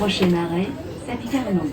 Prochain arrêt, Saint-Carnon.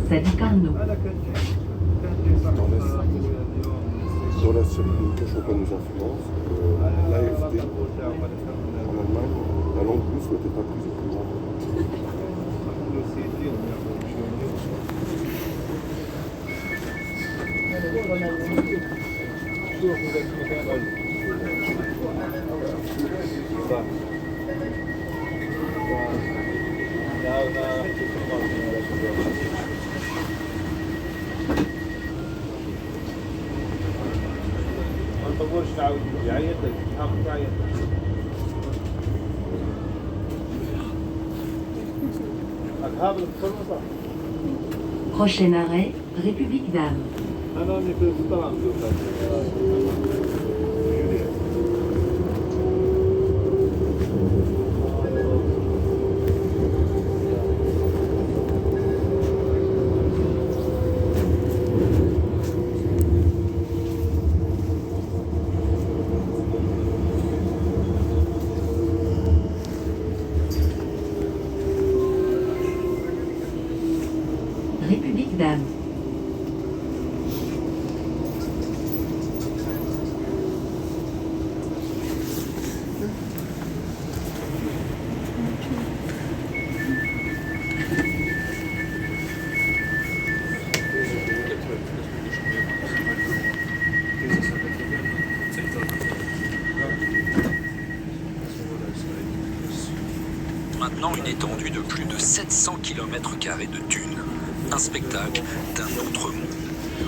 Saint-Carnon. Dans la série que Chopin nous influence, l'AFD en Allemagne, la langue russe n'était pas prise au plus grand. Prochain arrêt, République d'Armes. République d'Armes. Maintenant une étendue de plus de 700 km² de dunes. Un spectacle d'un autre monde.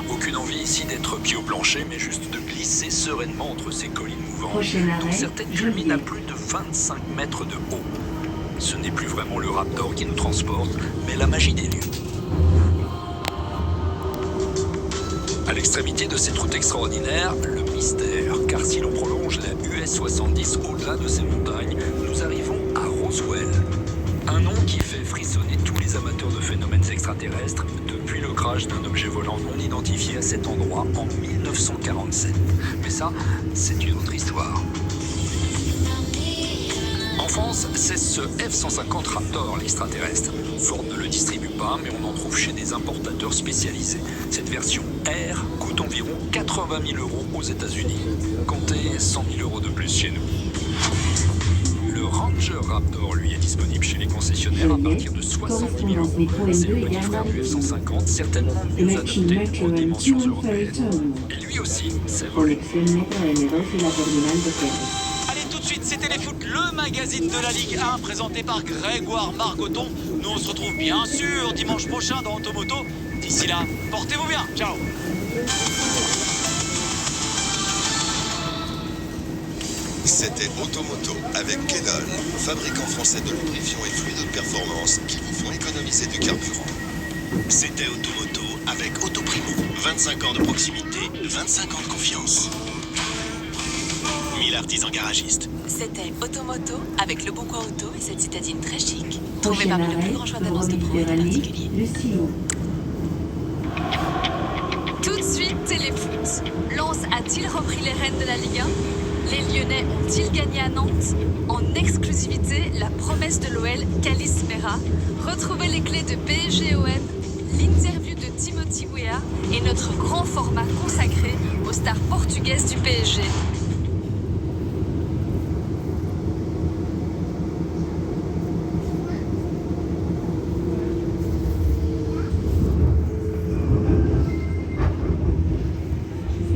Aucune envie ici d'être pied au plancher, mais juste de glisser sereinement entre ces collines mouvantes, dont certaines culminent à plus de 25 mètres de haut. Ce n'est plus vraiment le Raptor qui nous transporte, mais la magie des lieux. À l'extrémité de cette route extraordinaire, le mystère, car si l'on prolonge la US 70 au-delà de ces montagnes, nous arrivons à Roswell. Un nom qui fait frissonner tous les amateurs de phénomènes extraterrestres depuis le crash d'un objet volant non identifié à cet endroit en 1947. Mais ça, c'est une autre histoire. En France, c'est ce F-150 Raptor, l'extraterrestre. Ford ne le distribue pas, mais on en trouve chez des importateurs spécialisés. Cette version R coûte environ 80 000 € aux États-Unis. Comptez 100 000 € de plus chez nous. Le Ranger Raptor, lui, est disponible chez les concessionnaires à partir de 70 000 €. C'est le petit frère du F-150, certainement mieux adapté aux dimensions européennes. Et lui aussi, c'est volé. Allez, tout de suite, c'est Téléfoot, le magazine de la Ligue 1, présenté par Grégoire Margoton. Nous, on se retrouve bien sûr dimanche prochain dans Automoto. D'ici là, portez-vous bien. Ciao. C'était Automoto avec Kenol, fabricant français de lubrifiants et fluides de performance qui vous font économiser du carburant. C'était Automoto avec Autoprimo. 25 ans de proximité, 25 ans de confiance. 1000 artisans garagistes. C'était Automoto avec Le Bon Coin Auto et cette citadine très chic. Tombée Prochain parmi le arrêt, plus grand choix d'annonces de Europe produits Rallye, particuliers. le Sillon. Tout de suite, Téléfoot. Lens a-t-il repris les rênes de la Ligue 1? Les Lyonnais ont-ils gagné à Nantes? En exclusivité, la promesse de l'OL, Calis Mera. Retrouvez les clés de PSG-OM, l'interview de Timothy Weah et notre grand format consacré aux stars portugaises du PSG.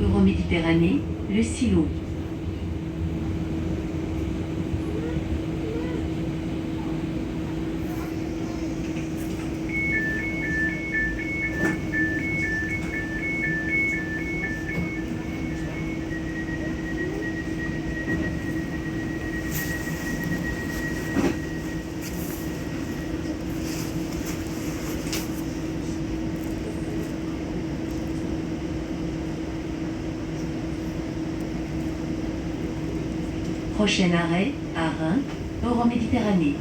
Euroméditerranée, le silo. Prochain arrêt, à Reims, Euroméditerranée.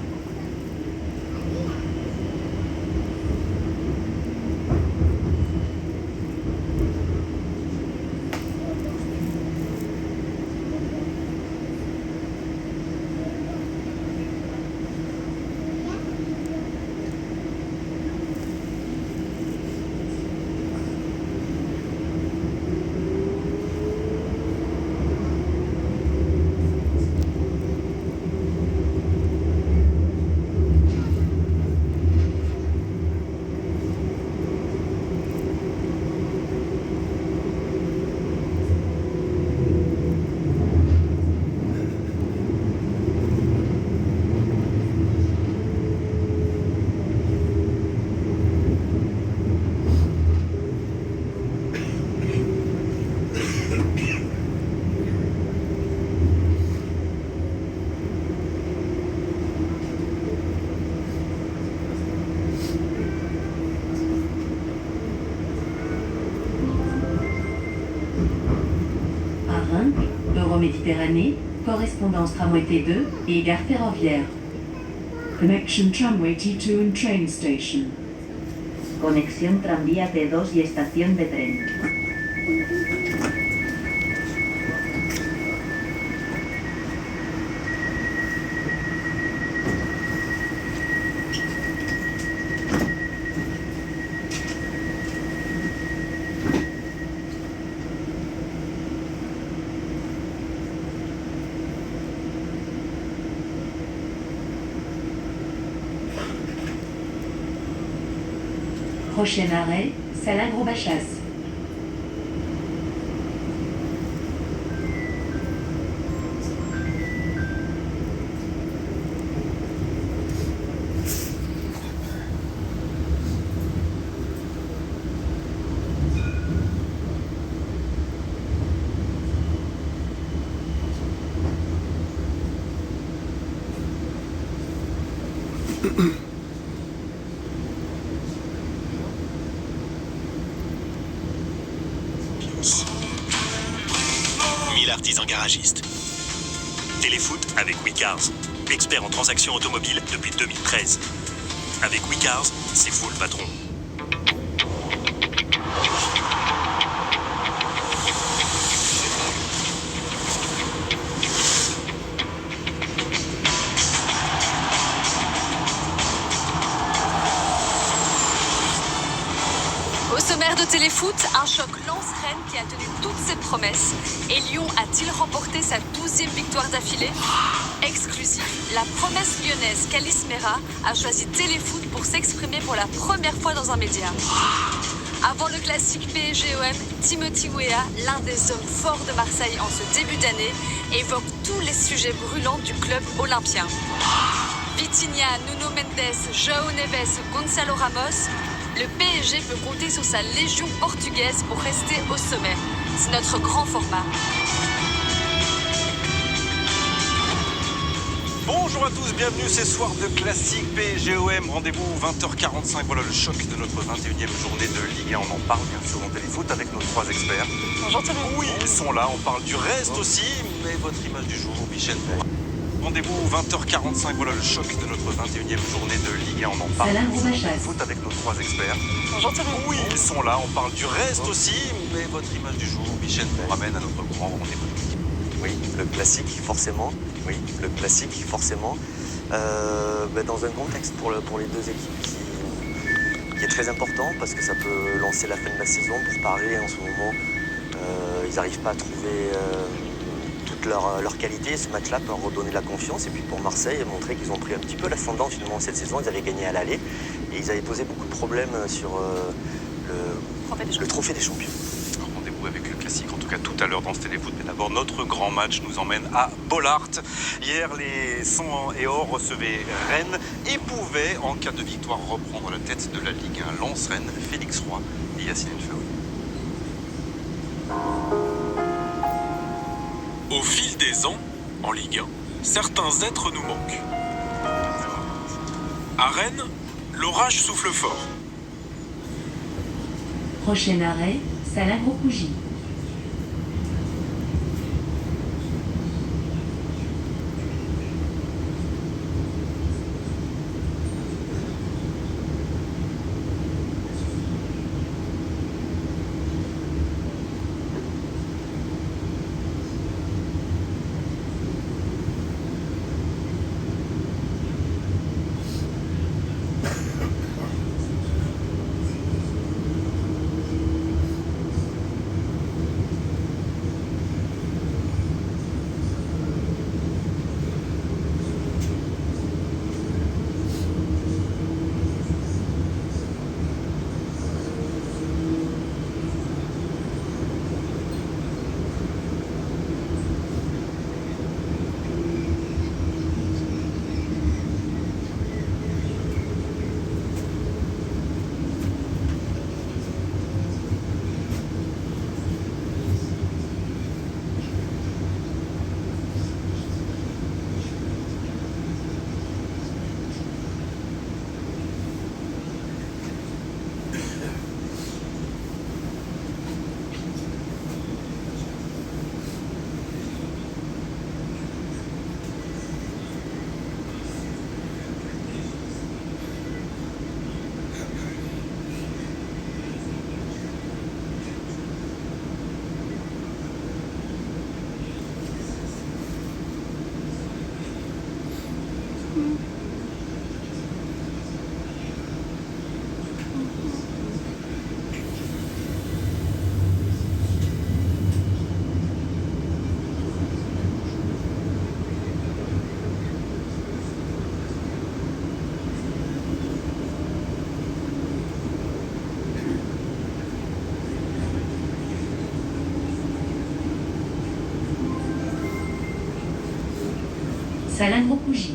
Euroméditerranée, correspondance tramway T2 et gare ferroviaire. Connection tramway T2 and train station. Conexión tranvía T2 y estación de tren. Prochain arrêt, Salagro-Bachas. Artisans garagistes. Téléfoot avec WeCars, expert en transactions automobiles depuis 2013. Avec WeCars, c'est vous le patron. Au sommaire de Téléfoot, un choc Lens-Rennes qui a tenu toutes ses promesses. Et Lyon a-t-il remporté sa 12e victoire d'affilée? Exclusif, la promesse lyonnaise Calis Mera a choisi Téléfoot pour s'exprimer pour la première fois dans un média. Avant le classique PSG-OM, Timothy Weah, l'un des hommes forts de Marseille en ce début d'année, évoque tous les sujets brûlants du club olympien. Vitinha, Nuno Mendes, João Neves, Gonçalo Ramos, le PSG peut compter sur sa légion portugaise pour rester au sommet. C'est notre grand format. Bonjour à tous, bienvenue, c'est soir de classique PSG-OM, rendez-vous 20h45, voilà le choc de notre 21e journée de Ligue 1, on en parle bien sûr dans Téléfoot avec nos 3 experts. Bonjour tout le monde. Oui, ils sont là, on parle du reste aussi, mais votre image du jour, Michel. Rendez-vous 20h45, voilà le choc de notre 21e journée de Ligue 1, on en parle bien sûr dans Téléfoot avec nos 3 experts. Bonjour tout le monde. Oui, ils sont là, on parle du reste aussi, mais votre image du jour, Michel, nous ramène à notre grand rendez-vous. Oui, le classique, forcément. Oui, le classique, forcément. Dans un contexte pour les deux équipes qui est très important parce que ça peut lancer la fin de la saison. Pour Paris, en ce moment, ils n'arrivent pas à trouver toute leur qualité. Ce match-là peut leur redonner de la confiance. Et puis pour Marseille, montrer qu'ils ont pris un petit peu l'ascendant finalement cette saison. Ils avaient gagné à l'aller et ils avaient posé beaucoup de problèmes sur le trophée des champions. Rendez-vous avec le classique, en tout cas tout à l'heure dans ce téléfoot. Mais d'abord, notre grand match nous emmène à Bollaert. Hier, les 100 et or recevaient Rennes et pouvaient, en cas de victoire, reprendre la tête de la Ligue 1. Lens-Rennes, Félix Roy et Yacine Faoui. Au fil des ans, en Ligue 1, certains êtres nous manquent. À Rennes, l'orage souffle fort. Prochain arrêt, Salingro-Pougy. Salingro-Pougy.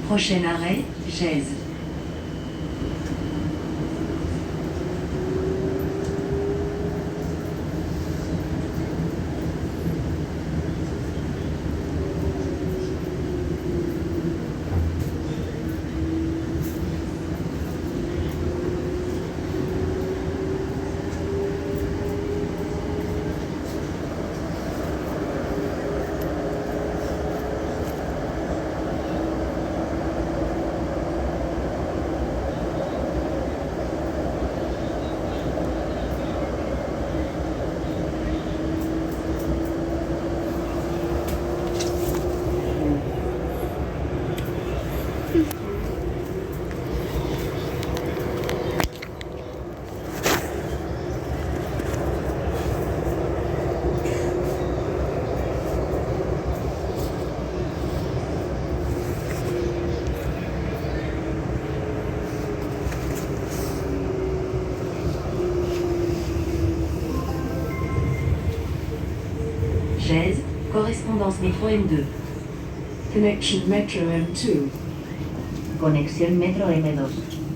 Prochain arrêt, Gèze. Gèze, correspondance métro M2. Connection Metro M2. Conexión Metro M2.